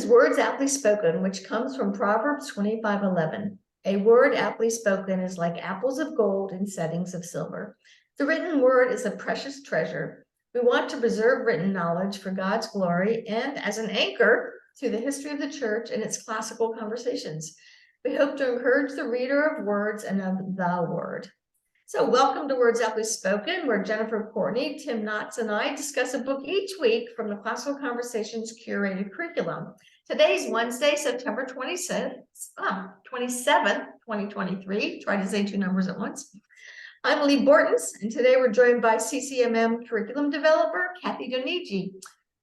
is Words Aptly Spoken, which comes from Proverbs 25:11. A word aptly spoken is like apples of gold in settings of silver. The written word is a precious treasure. We want to preserve written knowledge for God's glory and as an anchor to the history of the church and its classical conversations. We hope to encourage the reader of words and of the word. So welcome to Words Aptly Spoken, where Jennifer Courtney, Tim Knotts, and I discuss a book each week from the Classical Conversations curated curriculum. Today's Wednesday, September 27th, 2023. Try to say two numbers at once. I'm Lee Bortons, and today we're joined by CCMM curriculum developer, Kathy Donigi.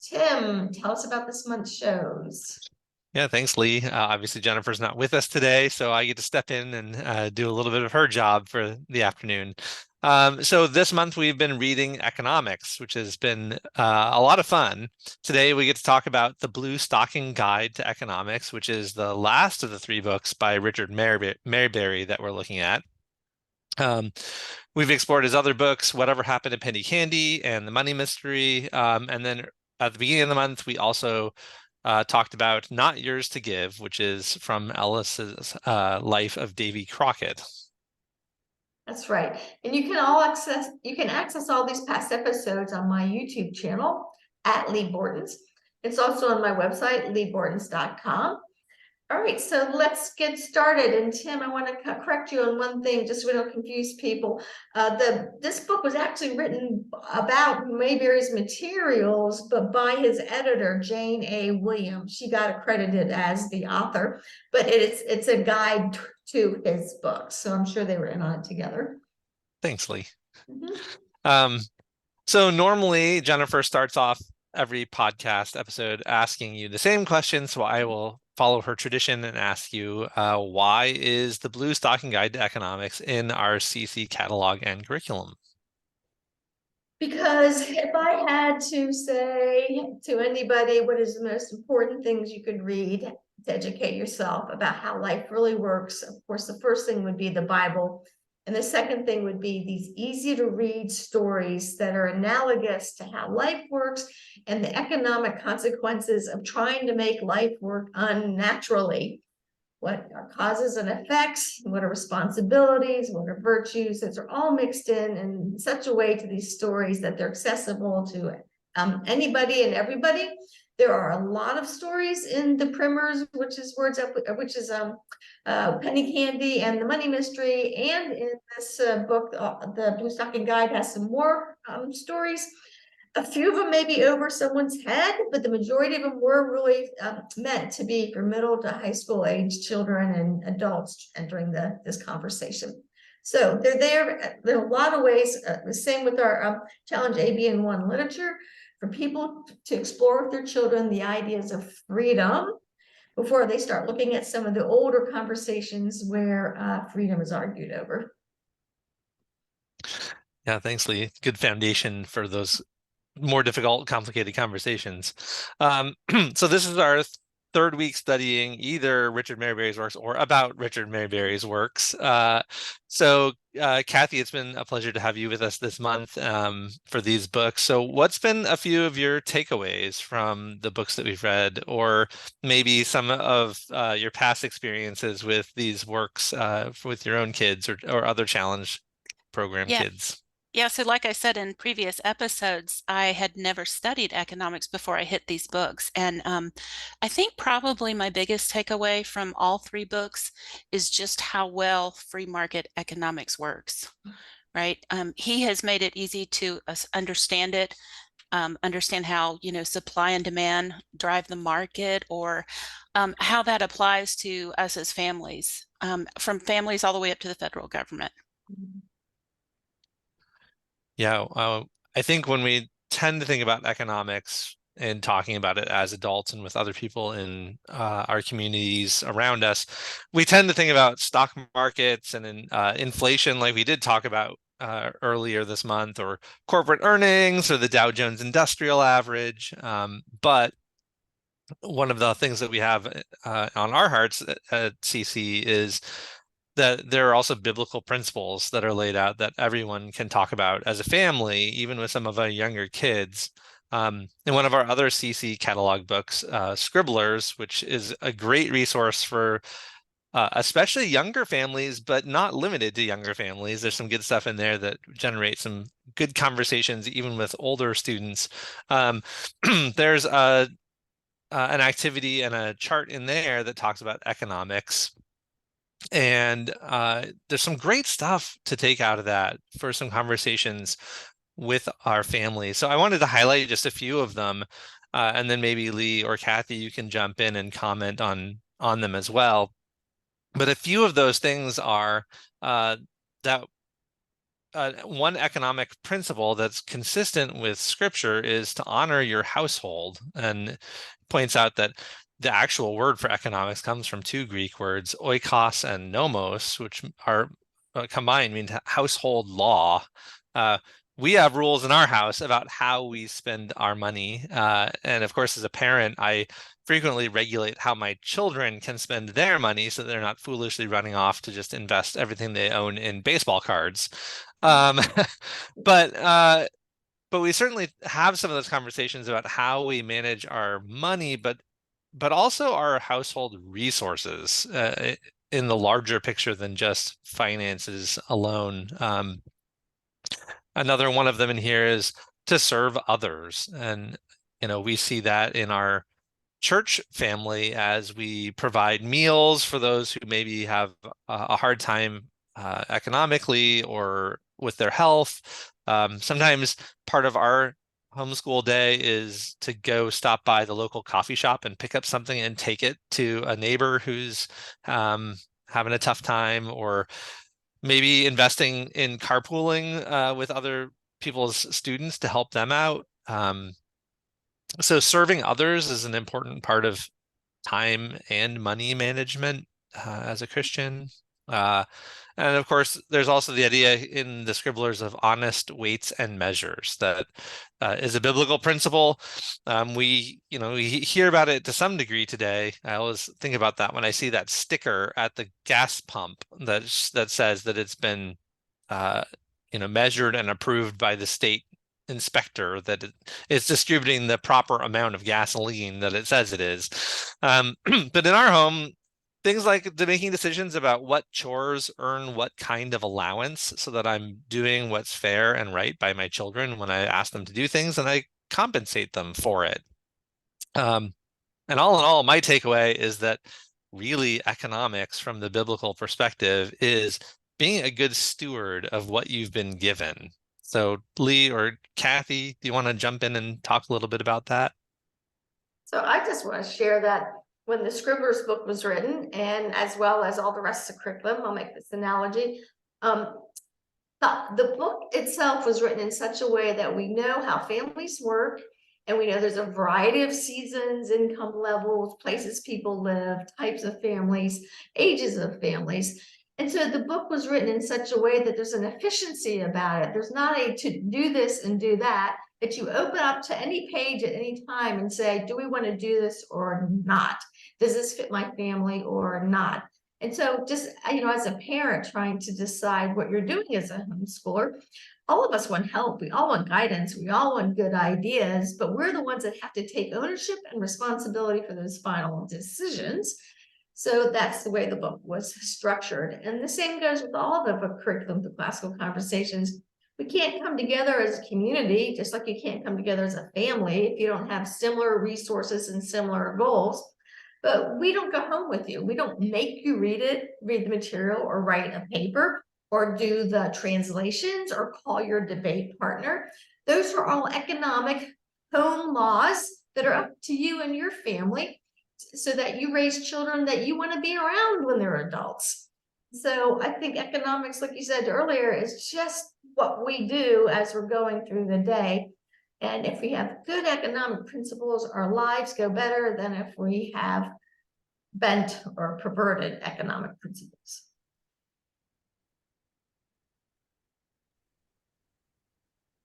Tim, tell us about this month's shows. Yeah, thanks, Lee. Obviously, Jennifer's not with us today, so I get to step in and do a little bit of her job for the afternoon. So this month we've been reading economics, which has been a lot of fun. Today we get to talk about The Blue Stocking Guide to Economics, which is the last of the three books by Richard Maybury that we're looking at. We've explored his other books, Whatever Happened to Penny Candy and The Money Mystery. And then at the beginning of the month, we also talked about Not Yours to Give, which is from Ellis's Life of Davy Crockett. That's right. And you can access all these past episodes on my YouTube channel at Lee Bortons. It's also on my website, leebortons.com. All right, so let's get started. And Tim, I want to correct you on one thing, just so we don't confuse people. This book was actually written about Maybury's materials, but by his editor, Jane A. Williams. She got accredited as the author, but it's a guide to his books. So I'm sure they were in on it together. Thanks, Lee. So normally Jennifer starts off every podcast episode asking you the same question, so I will follow her tradition and ask you, why is The Blue Stocking Guide to Economics in our CC catalog and curriculum? Because if I had to say to anybody what is the most important things you could read to educate yourself about how life really works, of course, the first thing would be the Bible. And the second thing would be these easy to read stories that are analogous to how life works and the economic consequences of trying to make life work unnaturally. What are causes and effects? What are responsibilities? What are virtues? Those are all mixed in such a way to these stories that they're accessible to anybody and everybody. There are a lot of stories in the primers, which is Penny Candy and The Money Mystery, and in this book, the Blue Stocking Guide has some more stories. A few of them may be over someone's head, but the majority of them were really meant to be for middle to high school age children and adults entering this conversation. So they're there. There are a lot of ways. The same with our Challenge ABN1 literature, for people to explore with their children the ideas of freedom before they start looking at some of the older conversations where freedom is argued over. Yeah, thanks, Lee. Good foundation for those more difficult, complicated conversations. So this is our third week studying either Richard Maybury's works or about Richard Maybury's works. So Kathy, it's been a pleasure to have you with us this month for these books. So what's been a few of your takeaways from the books that we've read, or maybe some of your past experiences with these works with your own kids or other challenge program kids? Yeah, so like I said in previous episodes, I had never studied economics before I hit these books. And I think probably my biggest takeaway from all three books is just how well free market economics works, right? He has made it easy to understand it, understand how, supply and demand drive the market, or how that applies to us as families, from families all the way up to the federal government. Yeah, I think when we tend to think about economics and talking about it as adults and with other people in our communities around us, we tend to think about stock markets and inflation, like we did talk about earlier this month, or corporate earnings, or the Dow Jones Industrial Average. But one of the things that we have on our hearts at CC is that there are also biblical principles that are laid out that everyone can talk about as a family, even with some of our younger kids, In one of our other CC catalog books, Scribblers, which is a great resource for especially younger families, but not limited to younger families. There's some good stuff in there that generates some good conversations, even with older students. There's an activity and a chart in there that talks about economics. And there's some great stuff to take out of that for some conversations with our family. So I wanted to highlight just a few of them, and then maybe Lee or Kathy, you can jump in and comment on them as well. But a few of those things are that one economic principle that's consistent with scripture is to honor your household, and points out that the actual word for economics comes from two Greek words, oikos and nomos, which are combined mean household law. We have rules in our house about how we spend our money. And of course, as a parent, I frequently regulate how my children can spend their money so they're not foolishly running off to just invest everything they own in baseball cards. But we certainly have some of those conversations about how we manage our money, but also our household resources in the larger picture than just finances alone. Another one of them in here is to serve others. And, we see that in our church family as we provide meals for those who maybe have a hard time economically or with their health. Sometimes part of our homeschool day is to go stop by the local coffee shop and pick up something and take it to a neighbor who's having a tough time, or maybe investing in carpooling with other people's students to help them out. So serving others is an important part of time and money management as a Christian. And of course, there's also the idea in the Scribblers of honest weights and measures that is a biblical principle. We hear about it to some degree today. I always think about that when I see that sticker at the gas pump that says that it's been measured and approved by the state inspector, that it's distributing the proper amount of gasoline that it says it is. But in our home, things like making decisions about what chores earn what kind of allowance, so that I'm doing what's fair and right by my children when I ask them to do things, and I compensate them for it. And all in all, my takeaway is that really economics from the biblical perspective is being a good steward of what you've been given. So Lee or Kathy, do you want to jump in and talk a little bit about that? So I just want to share that when the Scribblers book was written, and as well as all the rest of the curriculum, I'll make this analogy. The book itself was written in such a way that we know how families work, and we know there's a variety of seasons, income levels, places people live, types of families, ages of families. And so the book was written in such a way that there's an efficiency about it. There's not a to do this and do that you open up to any page at any time and say, do we want to do this or not? Does this fit my family or not? And so just, as a parent trying to decide what you're doing as a homeschooler, all of us want help. We all want guidance. We all want good ideas, but we're the ones that have to take ownership and responsibility for those final decisions. So that's the way the book was structured. And the same goes with all the book curriculum, the classical conversations. We can't come together as a community, just like you can't come together as a family if you don't have similar resources and similar goals. But we don't go home with you. We don't make you read the material, or write a paper, or do the translations, or call your debate partner. Those are all economic home laws that are up to you and your family, so that you raise children that you want to be around when they're adults. So I think economics, like you said earlier, is just what we do as we're going through the day. And if we have good economic principles, our lives go better than if we have bent or perverted economic principles.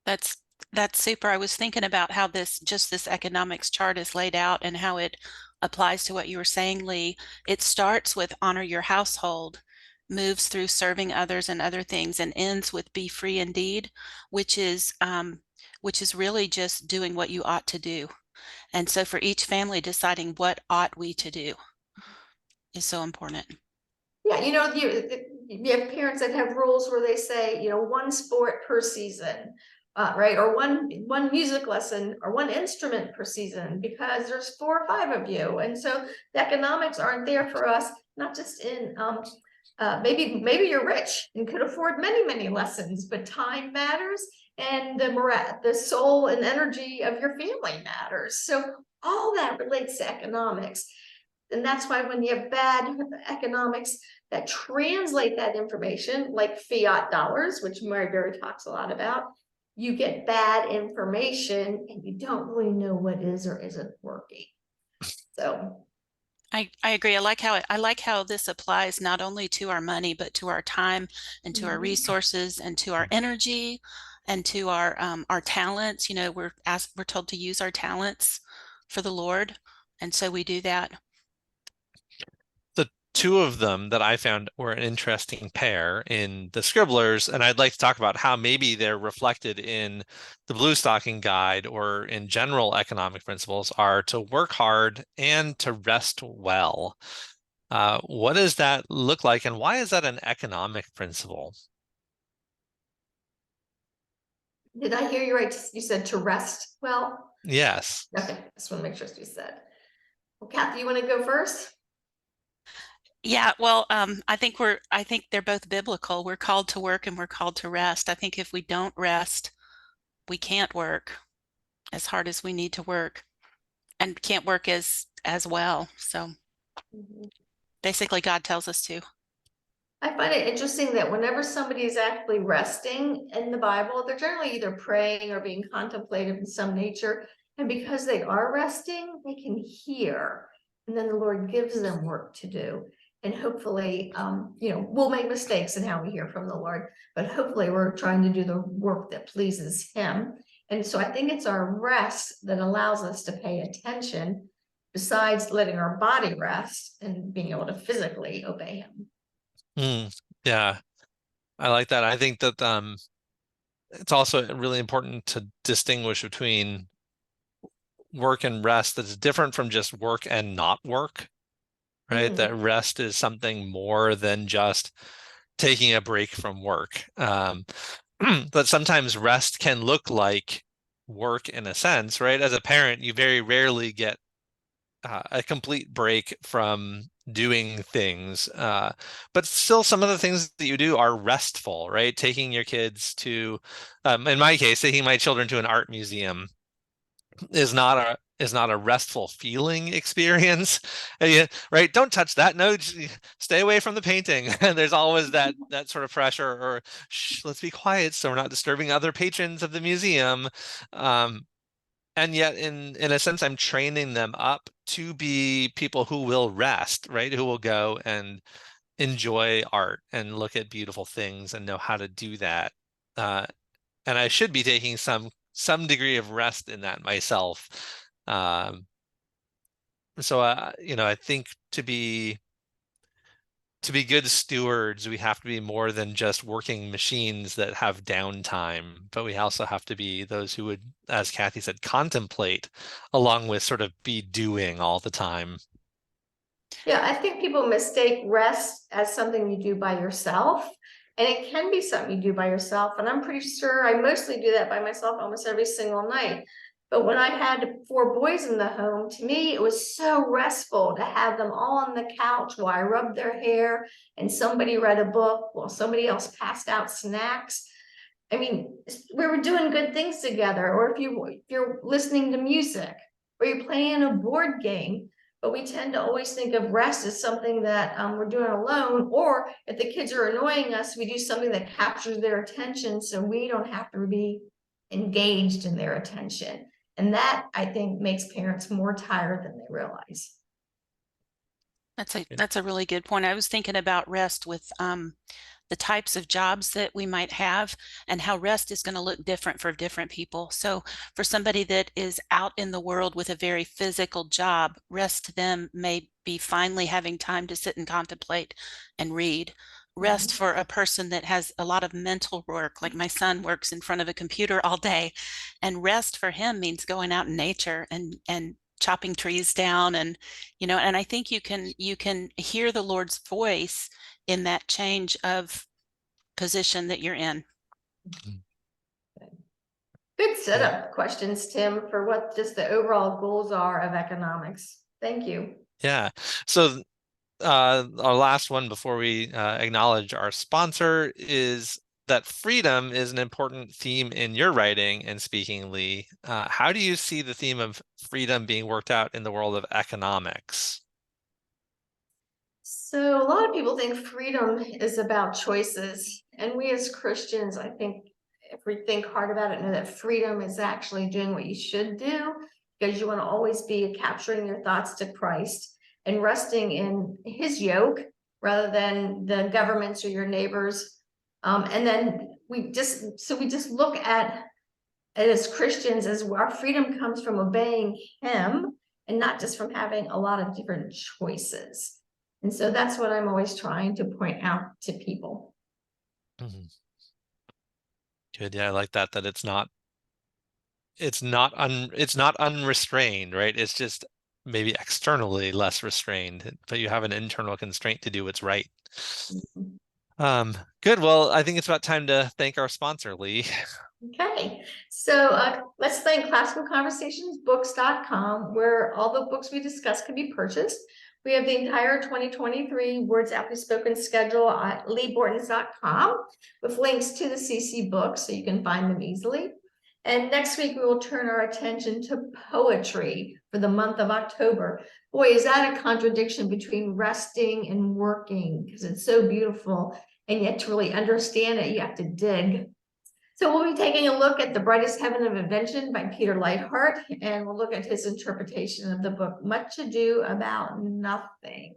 That's super. I was thinking about how this economics chart is laid out and how it applies to what you were saying, Lee. It starts with honor your household, moves through serving others and other things, and ends with be free indeed, which is which is really just doing what you ought to do. And so for each family, deciding what ought we to do is so important. Yeah, you have parents that have rules where they say, one sport per season, right? Or one music lesson or one instrument per season, because there's 4 or 5 of you. And so the economics aren't there for us, not just in, maybe you're rich and could afford many lessons, but time matters, and the soul and energy of your family matters. So all that relates to economics. And that's why when you have bad economics that translate that information, like fiat dollars, which Mary Berry talks a lot about, you get bad information and you don't really know what is or isn't working. So I agree. I like how this applies not only to our money, but to our time and to our resources and to our energy and to our talents. We're told to use our talents for the Lord. And so we do that. The two of them that I found were an interesting pair in the Scribblers, and I'd like to talk about how maybe they're reflected in the Blue Stocking Guide or in general economic principles, are to work hard and to rest well. What does that look like, and why is that an economic principle? did I hear you right? You said to rest well? Yes. Okay, just want to make sure you said. Well, Kathy, you want to go first? Yeah, well, I think they're both biblical. We're called to work and we're called to rest. I think if we don't rest, we can't work as hard as we need to work and can't work as well. So basically God tells us to. I find it interesting that whenever somebody is actually resting in the Bible, they're generally either praying or being contemplative in some nature. And because they are resting, they can hear. And then the Lord gives them work to do. And hopefully, we'll make mistakes in how we hear from the Lord, but hopefully we're trying to do the work that pleases Him. And so I think it's our rest that allows us to pay attention, besides letting our body rest and being able to physically obey Him. Yeah, I like that. I think that it's also really important to distinguish between work and rest that's different from just work and not work, right? That rest is something more than just taking a break from work. But sometimes rest can look like work in a sense, right? As a parent, you very rarely get a complete break from doing things, but still some of the things that you do are restful, right? Taking your kids to, in my case, taking my children to an art museum is not a restful feeling experience. Right? Don't touch that. No, stay away from the painting. And there's always that sort of pressure, or shh, let's be quiet so we're not disturbing other patrons of the museum. And yet in a sense, I'm training them up to be people who will rest, right? Who will go and enjoy art and look at beautiful things and know how to do that. And I should be taking some degree of rest in that myself. So I think to be good stewards, we have to be more than just working machines that have downtime, but we also have to be those who would, as Kathy said, contemplate along with sort of be doing all the time. Yeah, I think people mistake rest as something you do by yourself, and it can be something you do by yourself. And I'm pretty sure I mostly do that by myself almost every single night. But when I had 4 boys in the home, to me, it was so restful to have them all on the couch while I rubbed their hair and somebody read a book while somebody else passed out snacks. I mean, we were doing good things together. Or if you're listening to music or you're playing a board game. But we tend to always think of rest as something that we're doing alone, or if the kids are annoying us, we do something that captures their attention so we don't have to be engaged in their attention. And that, I think, makes parents more tired than they realize. That's a really good point. I was thinking about rest with the types of jobs that we might have and how rest is going to look different for different people. So for somebody that is out in the world with a very physical job, rest to them may be finally having time to sit and contemplate and read. rest for a person that has a lot of mental work, like my son works in front of a computer all day, and rest for him means going out in nature and chopping trees down, and and I think you can hear the Lord's voice in that change of position that you're in. Good setup questions, Tim, for what just the overall goals are of economics. Thank you. Yeah. So our last one before we acknowledge our sponsor is that freedom is an important theme in your writing and speaking, Lee. How do you see the theme of freedom being worked out in the world of economics? So a lot of people think freedom is about choices. And we as Christians, I think if we think hard about it, know that freedom is actually doing what you should do, because you want to always be capturing your thoughts to Christ and resting in his yoke rather than the governments or your neighbors. And then we just look at it as Christians as our freedom comes from obeying him and not just from having a lot of different choices. And so that's what I'm always trying to point out to people. Mm-hmm. Good. Yeah, I like that it's not unrestrained, right? It's just maybe externally less restrained, but you have an internal constraint to do what's right. Good. Well, I think it's about time to thank our sponsor, Lee. Okay, so let's thank classicalconversationsbooks.com, where all the books we discussed can be purchased. We have the entire 2023 Words Aptly Spoken schedule at leebortons.com with links to the CC books so you can find them easily. And next week, we will turn our attention to poetry for the month of October. Boy, is that a contradiction between resting and working, because it's so beautiful. And yet to really understand it, you have to dig. So we'll be taking a look at The Brightest Heaven of Invention by Peter Lightheart, and we'll look at his interpretation of the book, Much Ado About Nothing.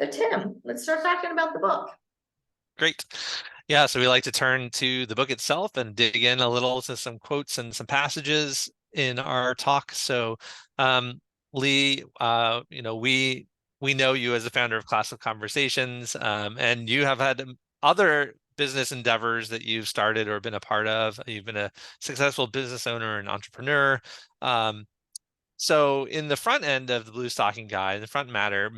So Tim, let's start talking about the book. Great. Yeah, so we like to turn to the book itself and dig in a little to some quotes and some passages in our talk. So Lee, we know you as the founder of Classical Conversations, and you have had other business endeavors that you've started or been a part of. You've been a successful business owner and entrepreneur. So in the front end of the Blue Stocking Guide, the front matter,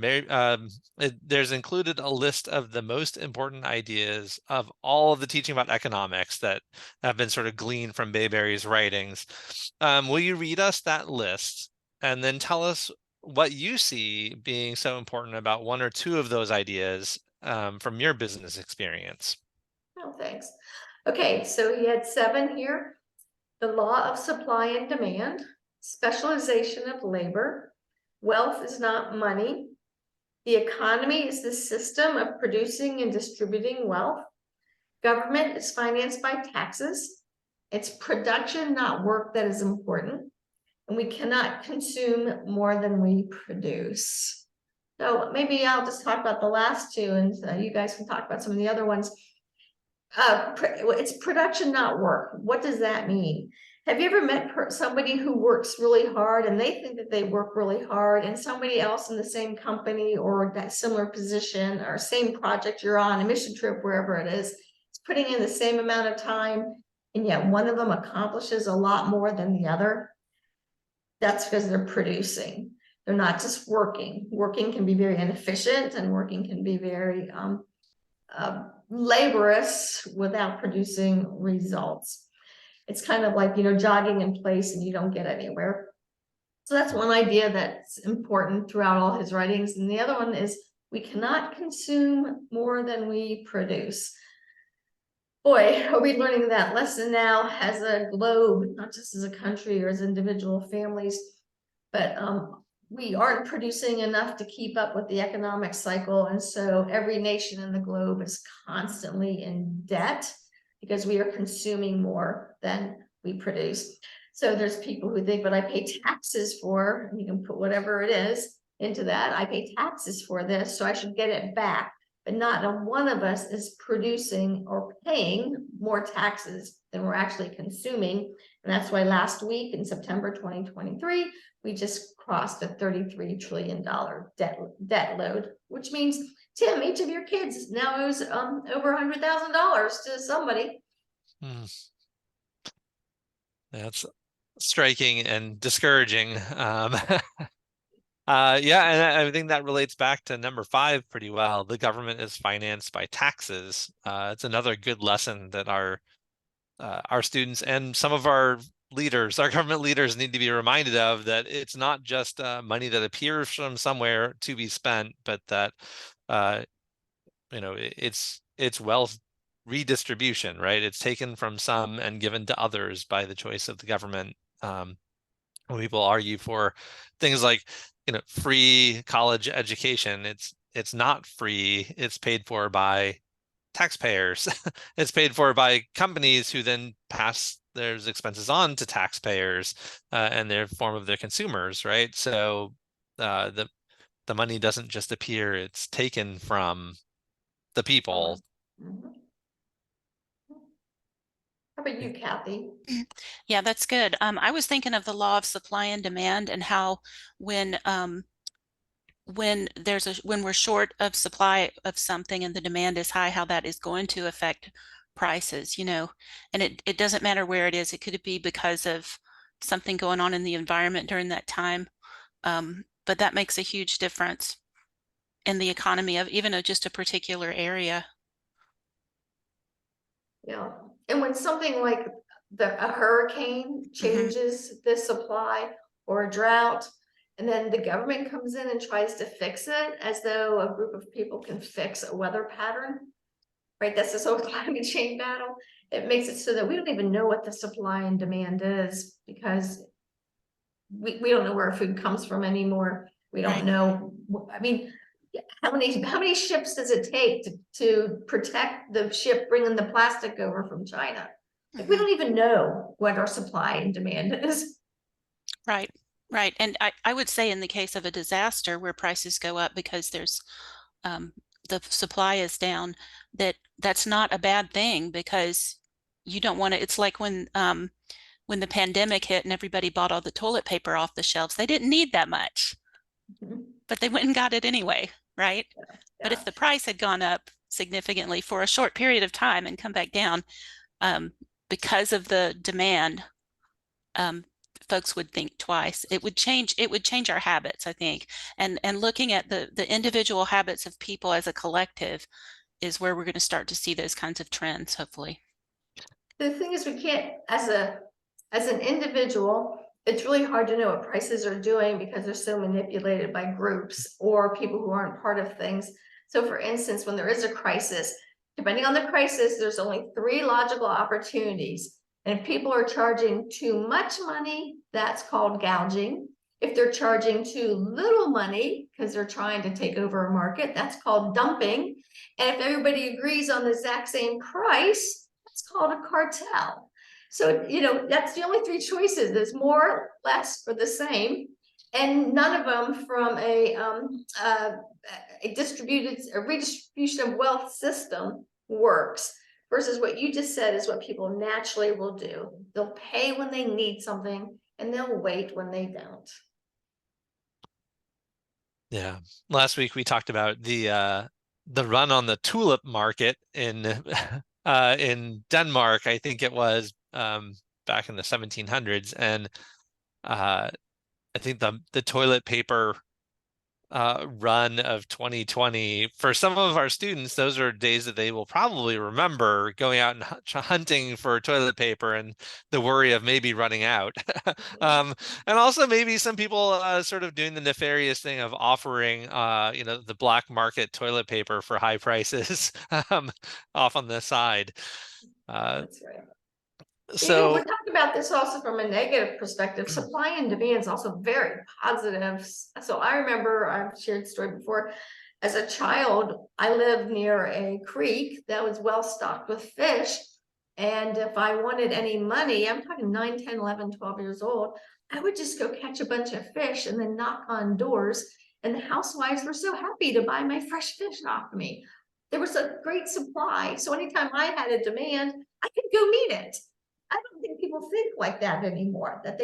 there's included a list of the most important ideas of all of the teaching about economics that have been sort of gleaned from Bayberry's writings. Will you read us that list and then tell us what you see being so important about one or two of those ideas from your business experience? Oh, thanks. Okay, so he had 7 here. The law of supply and demand, specialization of labor, wealth is not money, the economy is the system of producing and distributing wealth, government is financed by taxes, it's production, not work, that is important, and we cannot consume more than we produce. So maybe I'll just talk about the last two, and you guys can talk about some of the other ones. It's production, not work. What does that mean? Have you ever met somebody who works really hard and they think that they work really hard, and somebody else in the same company or that similar position or same project you're on, a mission trip, wherever it is putting in the same amount of time, and yet one of them accomplishes a lot more than the other? That's because they're producing. They're not just working. Working can be very inefficient, and working can be very laborious without producing results. It's kind of like, jogging in place and you don't get anywhere. So that's one idea that's important throughout all his writings. And the other one is we cannot consume more than we produce. Boy, are we learning that lesson now as a globe, not just as a country or as individual families, but we aren't producing enough to keep up with the economic cycle. And so every nation in the globe is constantly in debt because we are consuming more than we produce. So there's people who think, but I pay taxes for, and you can put whatever it is into that. I pay taxes for this, so I should get it back. But not one of us is producing or paying more taxes than we're actually consuming. And that's why last week in September 2023, we just crossed a $33 trillion debt load, which means, Tim, each of your kids now owes over $100,000 to somebody. That's striking and discouraging. Yeah, and I think that relates back to number 5 pretty well. The government is financed by taxes. It's another good lesson that our students and some of our leaders, our government leaders, need to be reminded of, that it's not just money that appears from somewhere to be spent, but that it's wealth redistribution, right? It's taken from some and given to others by the choice of the government. When people argue for things like free college education, it's not free. It's paid for by taxpayers. It's paid for by companies who then pass their expenses on to taxpayers and their form of their consumers, right? So the money doesn't just appear, it's taken from the people. How about you, Kathy? Yeah, that's good. I was thinking of the law of supply and demand, and how when we're short of supply of something and the demand is high, how that is going to affect prices, and it doesn't matter where it is. It could be because of something going on in the environment during that time. But that makes a huge difference in the economy of even just a particular area. Yeah, and when something like a hurricane changes the supply, or a drought, and then the government comes in and tries to fix it, as though a group of people can fix a weather pattern, right? That's this whole climate change battle. It makes it so that we don't even know what the supply and demand is, because we don't know where food comes from anymore. We don't Right. know. I mean, how many ships does it take to protect the ship bringing the plastic over from China? Like, we don't even know what our supply and demand is. Right. Right. And I would say in the case of a disaster where prices go up because there's the supply is down, that's not a bad thing, because you don't want to. It's like when the pandemic hit and everybody bought all the toilet paper off the shelves. They didn't need that much, but they went and got it anyway, right? But if the price had gone up significantly for a short period of time and come back down because of the demand, folks would think twice. It would change our habits, I think. And looking at the individual habits of people as a collective is where we're going to start to see those kinds of trends, hopefully. The thing is, we can't, as an individual, it's really hard to know what prices are doing, because they're so manipulated by groups or people who aren't part of things. So for instance, when there is a crisis, depending on the crisis, there's only 3 logical opportunities. And if people are charging too much money, that's called gouging. If they're charging too little money because they're trying to take over a market, that's called dumping. And if everybody agrees on the exact same price, that's called a cartel. So, that's the only 3 choices. There's more, less, or the same. And none of them from a redistribution of wealth system works. Versus what you just said is what people naturally will do. They'll pay when they need something, and they'll wait when they don't. Yeah. Last week we talked about the run on the tulip market in in Denmark, I think it was, back in the 1700s, and I think the toilet paper run of 2020, for some of our students, those are days that they will probably remember, going out and hunting for toilet paper and the worry of maybe running out. And also maybe some people sort of doing the nefarious thing of offering the black market toilet paper for high prices off on the side. That's right. So we're talking about this also from a negative perspective. Supply and demand is also very positive. So I remember, I've shared the story before, as a child, I lived near a creek that was well stocked with fish. And if I wanted any money, I'm talking 9, 10, 11, 12 years old, I would just go catch a bunch of fish and then knock on doors. And the housewives were so happy to buy my fresh fish off me. There was a great supply. So anytime I had a demand, I could go meet it. I don't think people think like that anymore, that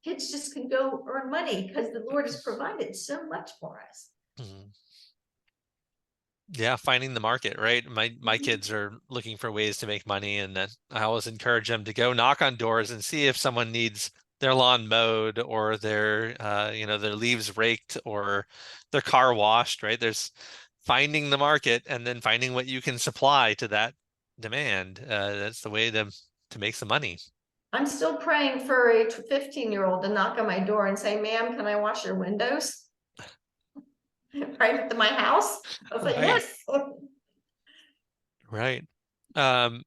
kids just can go earn money because the Lord has provided so much for us. Mhm. Yeah, finding the market, right? My Mhm. kids are looking for ways to make money, and then I always encourage them to go knock on doors and see if someone needs their lawn mowed or their their leaves raked or their car washed, right? There's finding the market and then finding what you can supply to that demand. That's the way to make some money. I'm still praying for a 15-year-old to knock on my door and say, ma'am, can I wash your windows? Right to my house? I was like, Right, yes. right. Um,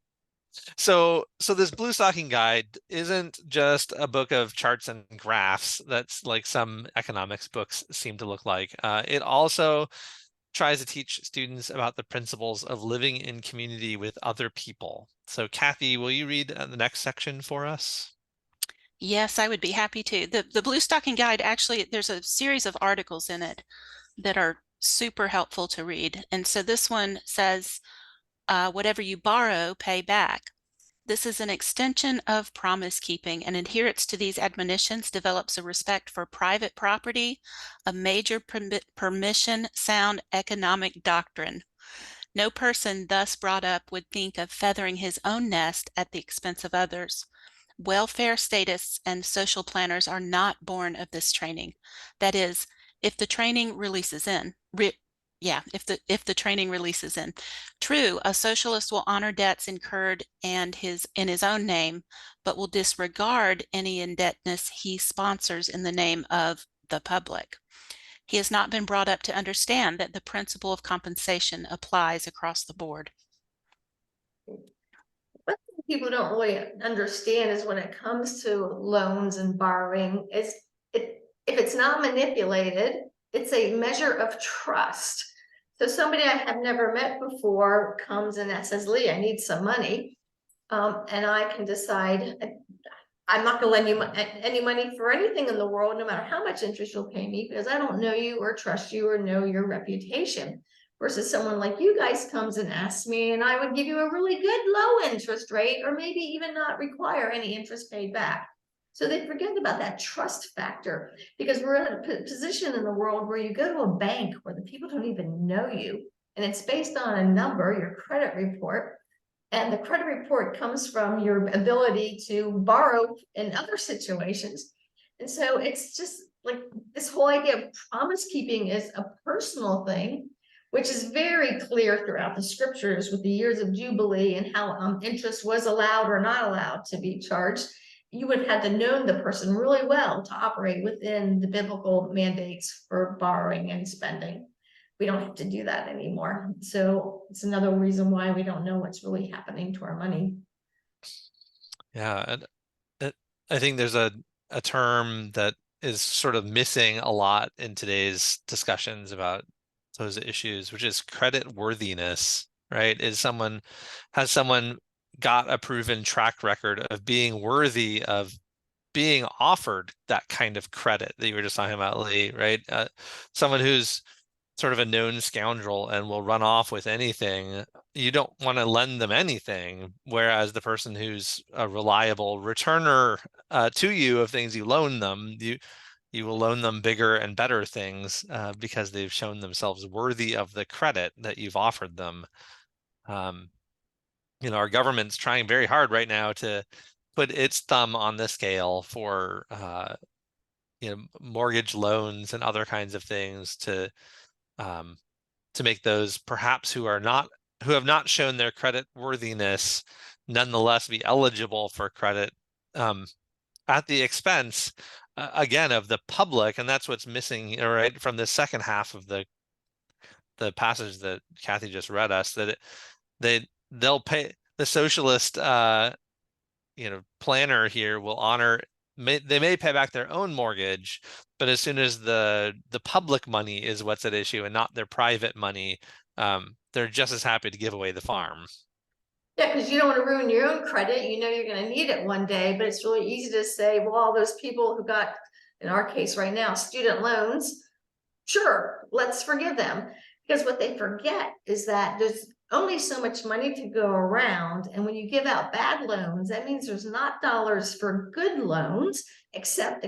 So this Blue Stocking Guide isn't just a book of charts and graphs that's like some economics books seem to look like. It also tries to teach students about the principles of living in community with other people. So Kathy, will you read the next section for us? Yes, I would be happy to. The Blue Stocking Guide, actually, there's a series of articles in it that are super helpful to read. And so this one says, whatever you borrow, pay back. This is an extension of promise keeping, and adherence to these admonitions develops a respect for private property, a major permission sound economic doctrine. No person thus brought up would think of feathering his own nest at the expense of others. Welfare statists and social planners are not born of this training. That is, if the training releases in, if the training releases in. True, a socialist will honor debts incurred and in his own name, but will disregard any indebtedness he sponsors in the name of the public. He has not been brought up to understand that the principle of compensation applies across the board. What people don't really understand is when it comes to loans and borrowing, if it's not manipulated, it's a measure of trust. So somebody I have never met before comes and that says, Lee, I need some money. And I can decide I'm not gonna lend you any money for anything in the world, no matter how much interest you'll pay me, because I don't know you or trust you or know your reputation. Versus someone like you guys comes and asks me, and I would give you a really good low interest rate, or maybe even not require any interest paid back. So they forget about that trust factor, because we're in a position in the world where you go to a bank where the people don't even know you, and it's based on a number, your credit report. And the credit report comes from your ability to borrow in other situations. And so it's just like this whole idea of promise keeping is a personal thing, which is very clear throughout the scriptures with the years of Jubilee and how interest was allowed or not allowed to be charged. You would have to know the person really well to operate within the biblical mandates for borrowing and spending. We don't have to do that anymore. So it's another reason why we don't know what's really happening to our money. Yeah, and I think there's a term that is sort of missing a lot in today's discussions about those issues, which is credit worthiness, right? Has someone got a proven track record of being worthy of being offered that kind of credit that you were just talking about, Lee, right? Someone who's sort of a known scoundrel and will run off with anything, you don't want to lend them anything. Whereas the person who's a reliable returner to you of things you loan them, you will loan them bigger and better things because they've shown themselves worthy of the credit that you've offered them. Our government's trying very hard right now to put its thumb on the scale for mortgage loans and other kinds of things um, to make those perhaps who have not shown their credit worthiness nonetheless be eligible for credit at the expense again of the public. And that's what's missing, right, from the second half of the passage that Kathy just read us, that they'll pay the socialist planner here will honor, they may pay back their own mortgage, but as soon as the public money is what's at issue and not their private money, they're just as happy to give away the farm. Yeah, because you don't want to ruin your own credit. You know you're going to need it one day, but it's really easy to say, well, all those people who got, in our case right now, student loans, sure, let's forgive them. Because what they forget is that there's only so much money to go around. And when you give out bad loans, that means there's not dollars for good loans, except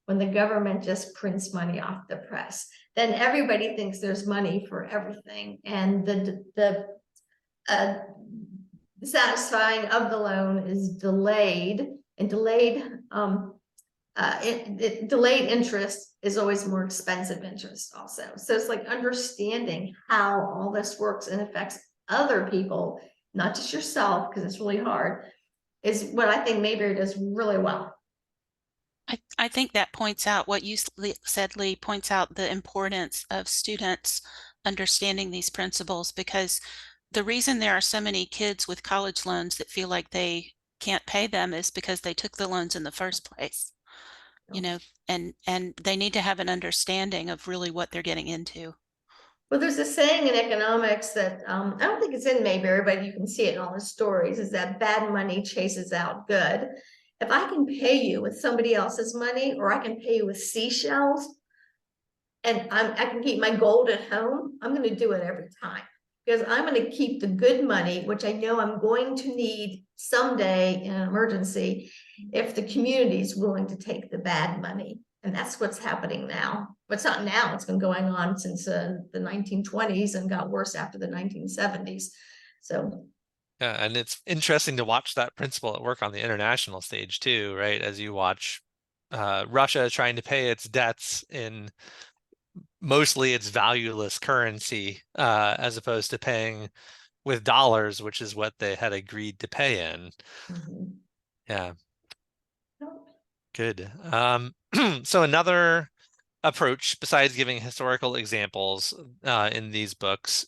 when the government just prints money off the press. Then everybody thinks there's money for everything. And the satisfying of the loan is delayed, and delayed interest is always more expensive interest also. So it's like understanding how all this works and affects other people, not just yourself, because it's really hard, is what I think Mayberry does really well. I think that points out what you said, Lee, points out the importance of students understanding these principles, because the reason there are so many kids with college loans that feel like they can't pay them is because they took the loans in the first place. You know, and they need to have an understanding of really what they're getting into. Well, there's a saying in economics that I don't think it's in Mayberry, but you can see it in all the stories, is that bad money chases out good. If I can pay you with somebody else's money, or I can pay you with seashells, and I can keep my gold at home, I'm going to do it every time, because I'm going to keep the good money, which I know I'm going to need someday in an emergency, if the community is willing to take the bad money. And that's what's happening now. But it's not now, it's been going on since the 1920s and got worse after the 1970s. So yeah, and it's interesting to watch that principle at work on the international stage too, right? As you watch Russia trying to pay its debts in mostly its valueless currency, as opposed to paying with dollars, which is what they had agreed to pay in. Yeah, good. So another approach, besides giving historical examples in these books,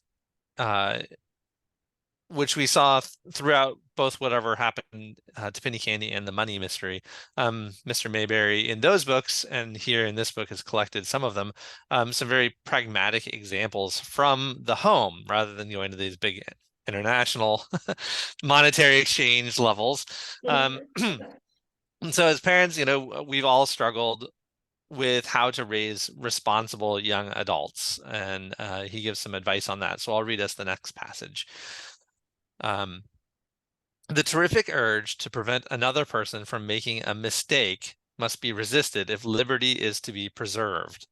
which we saw throughout both whatever happened to Penny Candy and the Money Mystery. Mr. Mayberry in those books, and here in this book has collected some of them, some very pragmatic examples from the home, rather than going to these big international monetary exchange levels. And so as parents, you know, we've all struggled with how to raise responsible young adults, and he gives some advice on that. So I'll read us the next passage. The terrific urge to prevent another person from making a mistake must be resisted if liberty is to be preserved.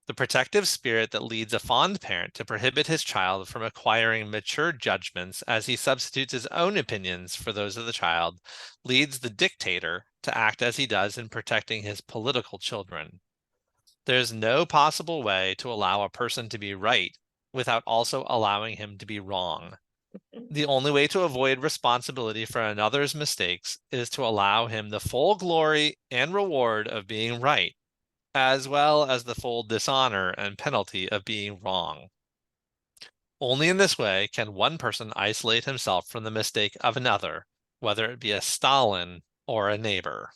The protective spirit that leads a fond parent to prohibit his child from acquiring mature judgments as he substitutes his own opinions for those of the child leads the dictator to act as he does in protecting his political children. There is no possible way to allow a person to be right without also allowing him to be wrong. The only way to avoid responsibility for another's mistakes is to allow him the full glory and reward of being right, as well as the full dishonor and penalty of being wrong. Only in this way can one person isolate himself from the mistake of another, whether it be a Stalin or a neighbor.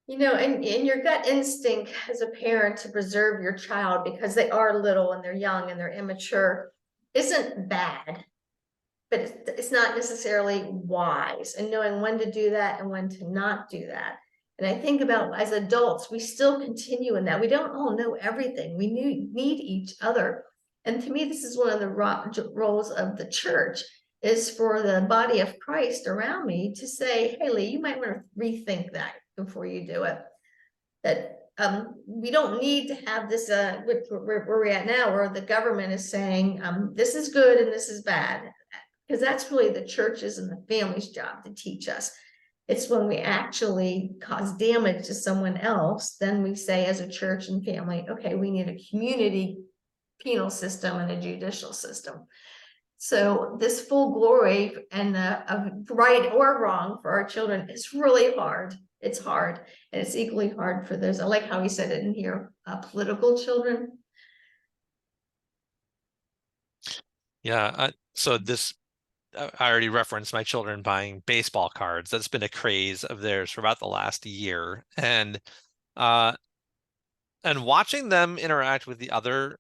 You know, and your gut instinct as a parent to preserve your child, because they are little and they're young and they're immature, isn't bad, but it's not necessarily wise, and knowing when to do that and when to not do that. And I think about, as adults, we still continue in that. We don't all know everything. We need each other. And to me, this is one of the roles of the church, is for the body of Christ around me to say, hey, Lee, you might want to rethink that before you do it. That we don't need to have this where we're at now, where the government is saying this is good and this is bad, because that's really the church's and the family's job to teach us. It's when we actually cause damage to someone else, then we say as a church and family, okay, we need a community penal system and a judicial system. So this full glory and of right or wrong for our children is really hard. It's hard, and it's equally hard for those. I like how he said it in here, political children. Yeah, so this, I already referenced my children buying baseball cards. That's been a craze of theirs for about the last year. And watching them interact with the other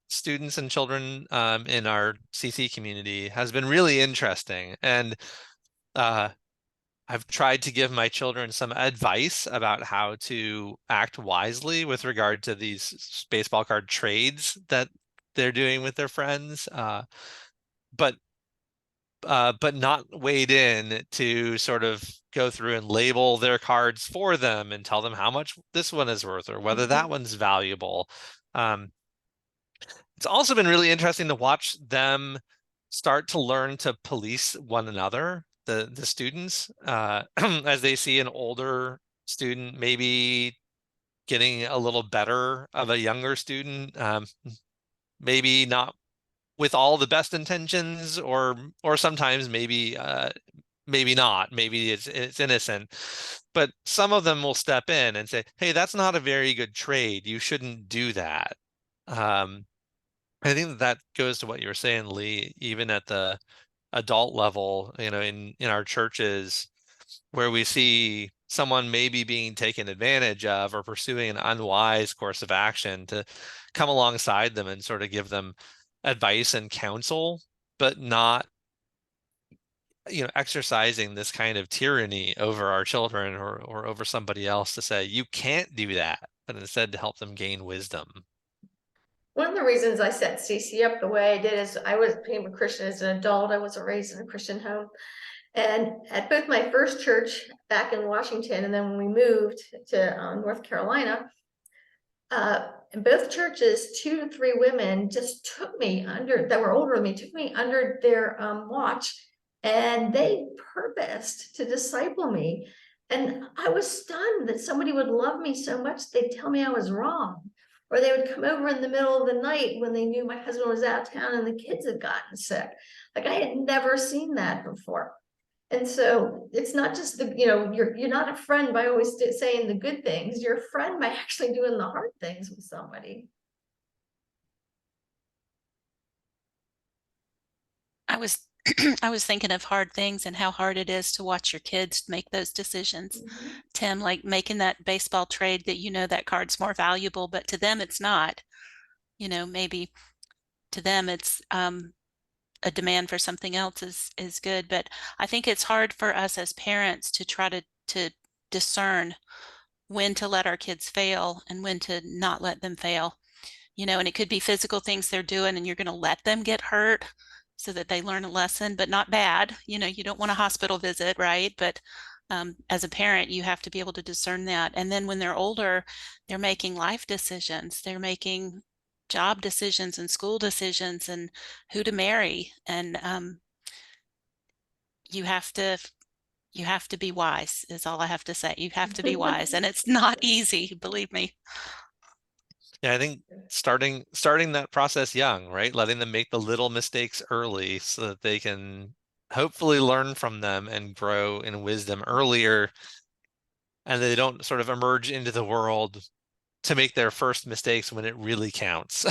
students and children in our CC community has been really interesting. And I've tried to give my children some advice about how to act wisely with regard to these baseball card trades that they're doing with their friends, but not wade in to sort of go through and label their cards for them and tell them how much this one is worth or whether that one's valuable. It's also been really interesting to watch them start to learn to police one another, the students, as they see an older student maybe getting a little better of a younger student, maybe not with all the best intentions, or sometimes maybe maybe not, maybe it's innocent, but some of them will step in and say, hey, that's not a very good trade, you shouldn't do that. I think that goes to what you were saying, Lee, even at the adult level, in our churches, where we see someone maybe being taken advantage of or pursuing an unwise course of action, to come alongside them and sort of give them advice and counsel, but not, exercising this kind of tyranny over our children or over somebody else to say, you can't do that, but instead to help them gain wisdom. One of the reasons I set CC up the way I did is became a Christian as an adult. I wasn't raised in a Christian home. And at both my first church back in Washington, and then when we moved to North Carolina, in both churches, 2 to 3 women just took me that were older than me, took me under their watch, and they purposed to disciple me. And I was stunned that somebody would love me so much they'd tell me I was wrong. Or they would come over in the middle of the night when they knew my husband was out of town and the kids had gotten sick. Like, I had never seen that before. And so it's not just you're not a friend by always saying the good things. You're a friend by actually doing the hard things with somebody. I was I was thinking of hard things and how hard it is to watch your kids make those decisions. Tim, like making that baseball trade that that card's more valuable, but to them it's not. Maybe to them it's a demand for something else is good. But I think it's hard for us as parents to try to discern when to let our kids fail and when to not let them fail. And it could be physical things they're doing and you're going to let them get hurt so that they learn a lesson, but not bad. You don't want a hospital visit, right? But as a parent, you have to be able to discern that. And then when they're older, they're making life decisions. They're making job decisions and school decisions and who to marry. And you have to be wise is all I have to say. You have to be wise, and it's not easy, believe me. Yeah, I think starting that process young, right? Letting them make the little mistakes early so that they can hopefully learn from them and grow in wisdom earlier, and they don't sort of emerge into the world to make their first mistakes when it really counts.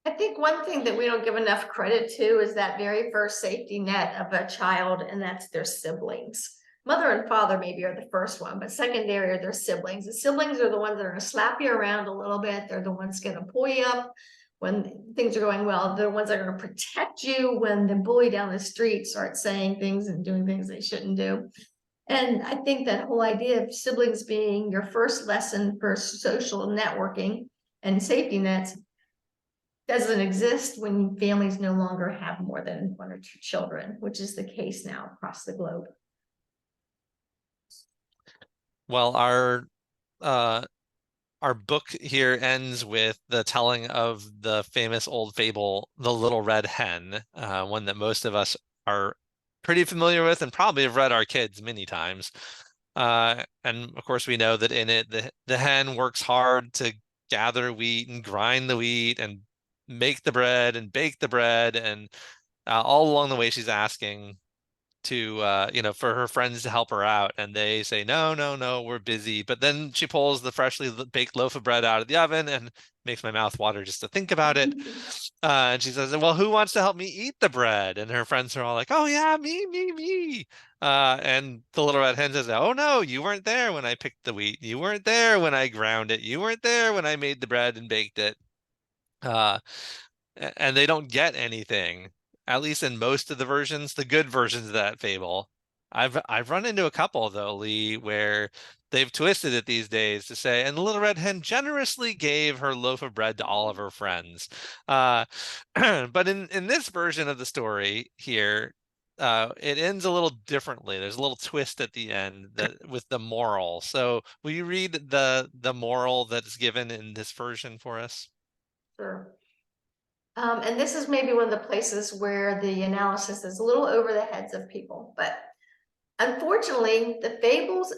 I think one thing that we don't give enough credit to is that very first safety net of a child, and that's their siblings. Mother and father maybe are the first one, but secondary are their siblings. The siblings are the ones that are going to slap you around a little bit. They're the ones going to pull you up when things are going well. They're the ones that are going to protect you when the bully down the street starts saying things and doing things they shouldn't do. And I think that whole idea of siblings being your first lesson for social networking and safety nets doesn't exist when families no longer have more than 1 or 2 children, which is the case now across the globe. Well, our book here ends with the telling of the famous old fable, The Little Red Hen, one that most of us are pretty familiar with and probably have read our kids many times. And of course, we know that in it, the hen works hard to gather wheat and grind the wheat and make the bread and bake the bread. And all along the way, she's asking to for her friends to help her out, and they say no, we're busy. But then she pulls the freshly baked loaf of bread out of the oven and makes my mouth water just to think about it. And she says, well, who wants to help me eat the bread? And her friends are all like, oh yeah, me. And the little red hen says, oh no, you weren't there when I picked the wheat, you weren't there when I ground it, you weren't there when I made the bread and baked it. And they don't get anything, at least in most of the versions, the good versions of that fable. I've run into a couple though, Lee, where they've twisted it these days to say, and the little red hen generously gave her loaf of bread to all of her friends. But in this version of the story here, it ends a little differently. There's a little twist at the end with the moral. So will you read the moral that's given in this version for us? Sure. And this is maybe one of the places where the analysis is a little over the heads of people, but unfortunately, the fable's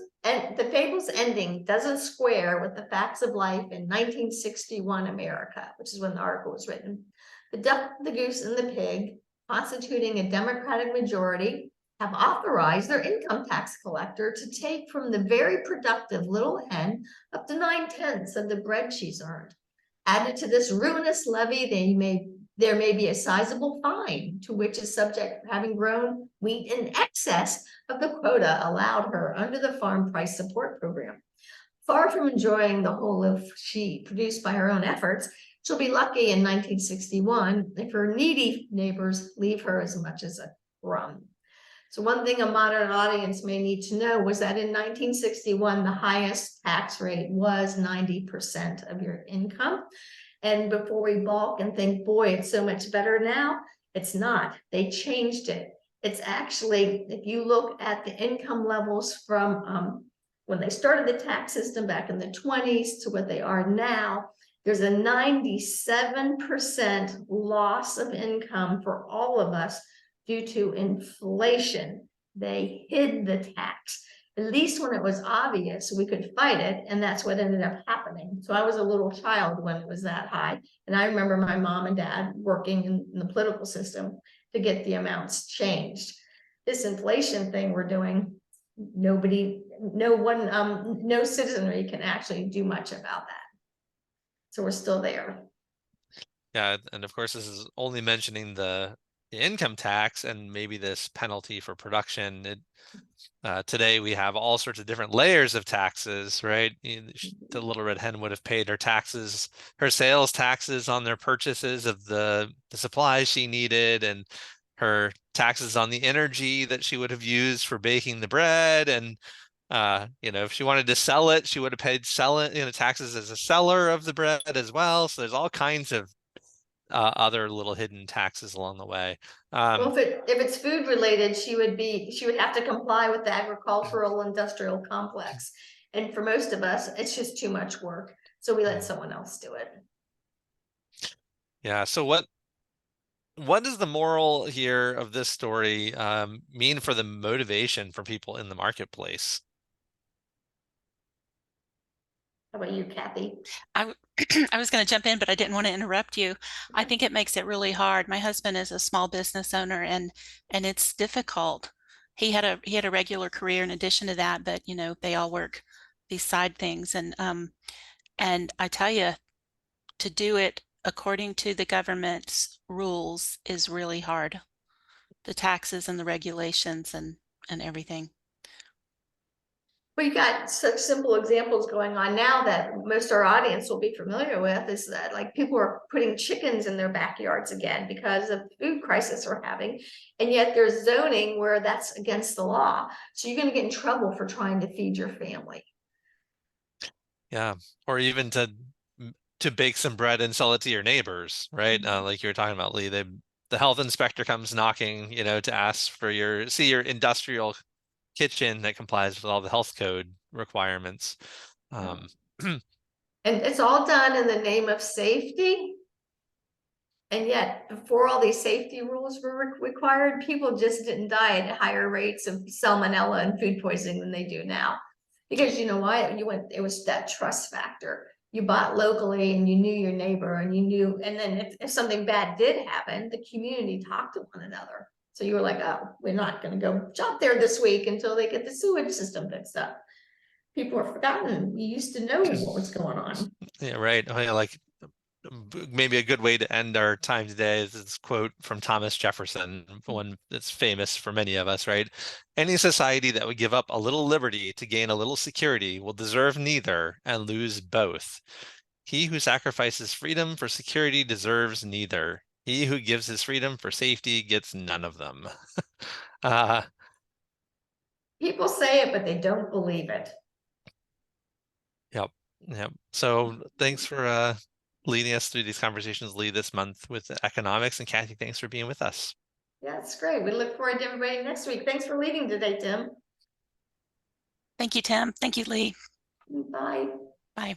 ending doesn't square with the facts of life in 1961 America, which is when the article was written. The duck, the goose, and the pig, constituting a Democratic majority, have authorized their income tax collector to take from the very productive little hen up to 9/10 of the bread she's earned. Added to this ruinous levy, there may be a sizable fine, to which is subject for having grown wheat in excess of the quota allowed her under the Farm Price Support Program. Far from enjoying the whole loaf she produced by her own efforts, she'll be lucky in 1961 if her needy neighbors leave her as much as a crumb. So one thing a modern audience may need to know was that in 1961, the highest tax rate was 90% of your income. And before we balk and think, boy, it's so much better now, it's not. They changed it. It's actually, if you look at the income levels from when they started the tax system back in the 20s to what they are now, there's a 97% loss of income for all of us due to inflation. They hid the tax. At least when it was obvious, we could fight it, and that's what ended up happening. So I was a little child when it was that high, and I remember my mom and dad working in the political system to get the amounts changed. This inflation thing we're doing, no citizenry can actually do much about that. So we're still there. Yeah, and of course, this is only mentioning the income tax and maybe this penalty for production. Today we have all sorts of different layers of taxes, right? The little red hen would have paid her taxes, her sales taxes on their purchases of the supplies she needed, and her taxes on the energy that she would have used for baking the bread. And if she wanted to sell it, she would have paid taxes as a seller of the bread as well. So there's all kinds of other little hidden taxes along the way. Well, if it's food related, she would have to comply with the agricultural industrial complex. And for most of us, it's just too much work. So we let someone else do it. Yeah. So what does the moral here of this story mean for the motivation for people in the marketplace? How about you, Kathy? I was going to jump in, but I didn't want to interrupt you. I think it makes it really hard. My husband is a small business owner, and it's difficult. He had a regular career in addition to that, but they all work these side things, and I tell you, to do it according to the government's rules is really hard. The taxes and the regulations and everything. Well, you got such simple examples going on now that most of our audience will be familiar with, is that like people are putting chickens in their backyards again because of the food crisis we're having. And yet there's zoning where that's against the law. So you're going to get in trouble for trying to feed your family. Yeah. Or even to bake some bread and sell it to your neighbors, right? Like you were talking about, Lee, the health inspector comes knocking, to ask for your industrial kitchen that complies with all the health code requirements. And it's all done in the name of safety. And yet, before all these safety rules were required, people just didn't die at higher rates of salmonella and food poisoning than they do now. Because you know what? It was that trust factor. You bought locally and you knew your neighbor and then if something bad did happen, the community talked to one another. So you were like, oh, we're not going to go shop there this week until they get the sewage system fixed up. People are forgotten. You used to know what was going on. Yeah, right. Oh, yeah, like maybe a good way to end our time today is this quote from Thomas Jefferson, one that's famous for many of us, right? Any society that would give up a little liberty to gain a little security will deserve neither and lose both. He who sacrifices freedom for security deserves neither. He who gives his freedom for safety gets none of them. People say it, but they don't believe it. Yeah. So thanks for leading us through these conversations, Lee, this month with economics. And Kathy, thanks for being with us. Yeah, it's great. We look forward to everybody next week. Thanks for leading today, Tim. Thank you, Tim. Thank you, Lee. Bye. Bye.